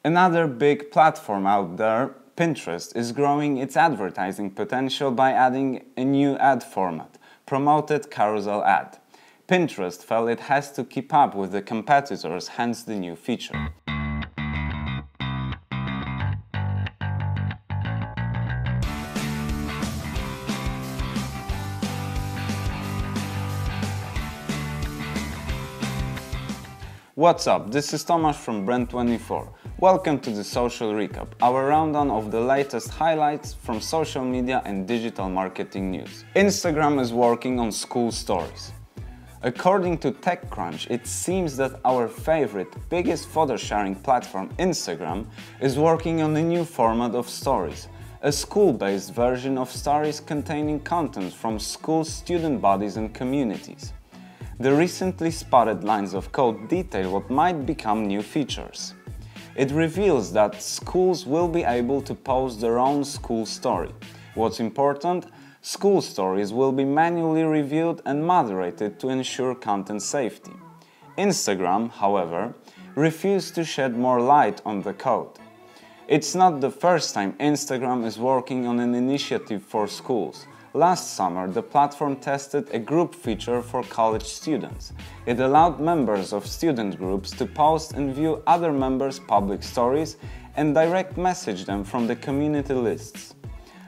Another big platform out there, Pinterest, is growing its advertising potential by adding a new ad format, Promoted Carousel Ad. Pinterest felt it has to keep up with the competitors, hence the new feature. What's up, this is Tomasz from Brand24. Welcome to the Social Recap, our rundown of the latest highlights from social media and digital marketing news. Instagram is working on school stories. According to TechCrunch, it seems that our favorite, biggest photo sharing platform, Instagram, is working on a new format of stories, a school-based version of stories containing content from school student bodies and communities. The recently spotted lines of code detail what might become new features. It reveals that schools will be able to post their own school story. What's important? School stories will be manually reviewed and moderated to ensure content safety. Instagram, however, refused to shed more light on the code. It's not the first time Instagram is working on an initiative for schools. Last summer, the platform tested a group feature for college students. It allowed members of student groups to post and view other members' public stories and direct message them from the community lists.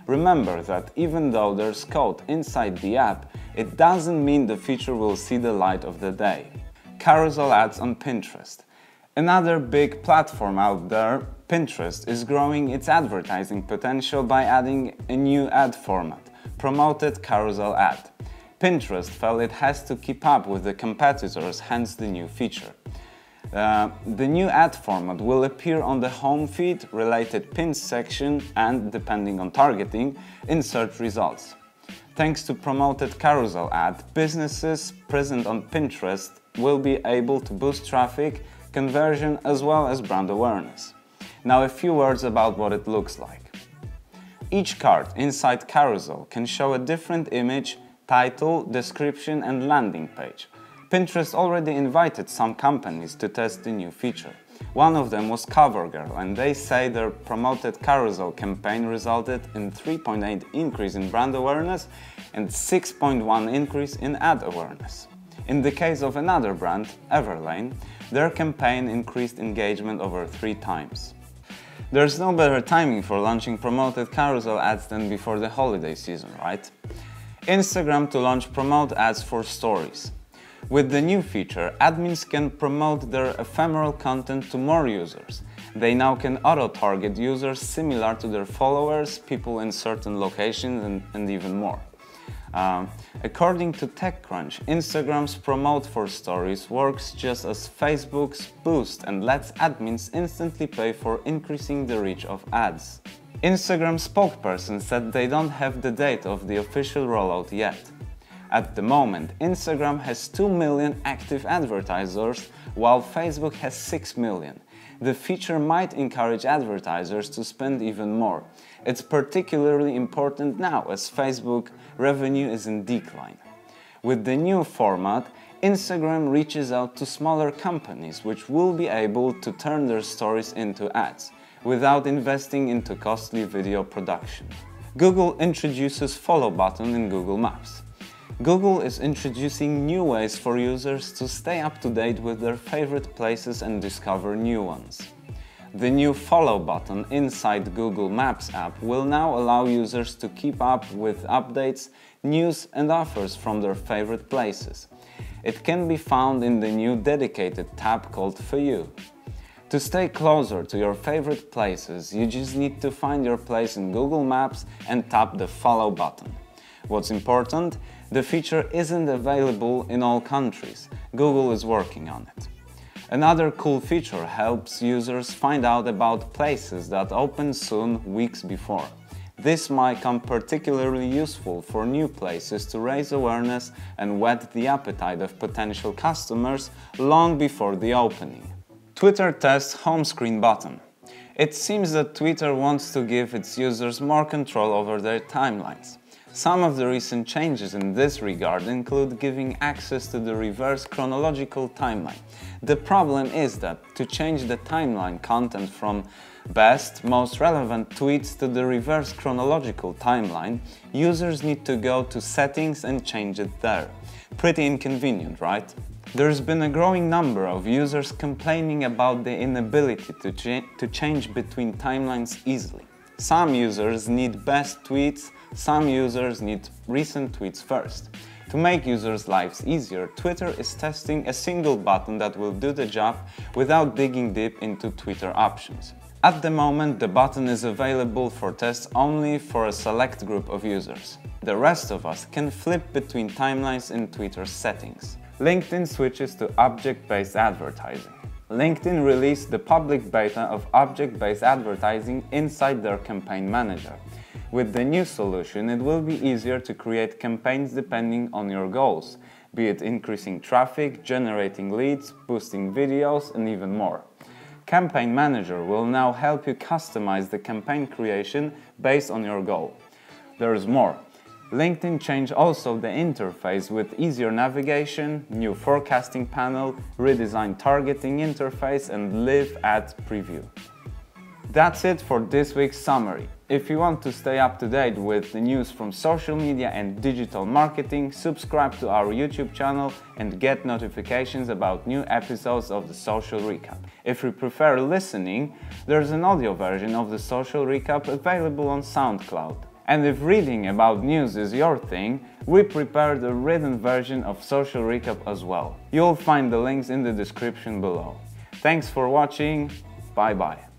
Remember that even though there's code inside the app, it doesn't mean the feature will see the light of the day. Carousel Ads on Pinterest. Another big platform out there, Pinterest, is growing its advertising potential by adding a new ad format, Promoted Carousel Ad. Pinterest felt it has to keep up with the competitors, hence the new feature. The new ad format will appear on the home feed, related pins section and, depending on targeting, in search results. Thanks to Promoted Carousel Ad, businesses present on Pinterest will be able to boost traffic, conversion as well as brand awareness. Now a few words about what it looks like. Each card inside Carousel can show a different image, title, description and landing page. Pinterest already invited some companies to test the new feature. One of them was CoverGirl, and they say their Promoted Carousel campaign resulted in 3.8 increase in brand awareness and 6.1 increase in ad awareness. In the case of another brand, Everlane, their campaign increased engagement over 3 times. There's no better timing for launching Promoted Carousel Ads than before the holiday season, right? Instagram to launch Promote Ads for Stories. With the new feature, admins can promote their ephemeral content to more users. They now can auto-target users similar to their followers, people in certain locations and even more. According to TechCrunch, Instagram's Promote for Stories works just as Facebook's Boost and lets admins instantly pay for increasing the reach of ads. Instagram spokesperson said they don't have the date of the official rollout yet. At the moment, Instagram has 2 million active advertisers, while Facebook has 6 million. The feature might encourage advertisers to spend even more. It's particularly important now as Facebook revenue is in decline. With the new format, Instagram reaches out to smaller companies which will be able to turn their stories into ads without investing into costly video production. Google introduces follow button in Google Maps. Google is introducing new ways for users to stay up to date with their favorite places and discover new ones. The new follow button inside Google Maps app will now allow users to keep up with updates, news and offers from their favorite places. It can be found in the new dedicated tab called For You. To stay closer to your favorite places, you just need to find your place in Google Maps and tap the follow button. What's important? The feature isn't available in all countries. Google is working on it. Another cool feature helps users find out about places that open soon weeks before. This might come particularly useful for new places to raise awareness and whet the appetite of potential customers long before the opening. Twitter tests home screen button. It seems that Twitter wants to give its users more control over their timelines. Some of the recent changes in this regard include giving access to the reverse chronological timeline. The problem is that to change the timeline content from best, most relevant tweets to the reverse chronological timeline, users need to go to settings and change it there. Pretty inconvenient, right? There's been a growing number of users complaining about the inability to change between timelines easily. Some users need best tweets, some users need recent tweets first. To make users' lives easier, Twitter is testing a single button that will do the job without digging deep into Twitter options. At the moment, the button is available for tests only for a select group of users. The rest of us can flip between timelines in Twitter's settings. LinkedIn switches to object-based advertising. LinkedIn released the public beta of object-based advertising inside their campaign manager. With the new solution, it will be easier to create campaigns depending on your goals, be it increasing traffic, generating leads, boosting videos, and even more. Campaign Manager will now help you customize the campaign creation based on your goal. There's more. LinkedIn changed also the interface with easier navigation, new forecasting panel, redesigned targeting interface, and live ad preview. That's it for this week's summary. If you want to stay up to date with the news from social media and digital marketing, subscribe to our YouTube channel and get notifications about new episodes of the Social Recap. If you prefer listening, there's an audio version of the Social Recap available on SoundCloud. And if reading about news is your thing, we prepared a written version of Social Recap as well. You'll find the links in the description below. Thanks for watching, bye bye.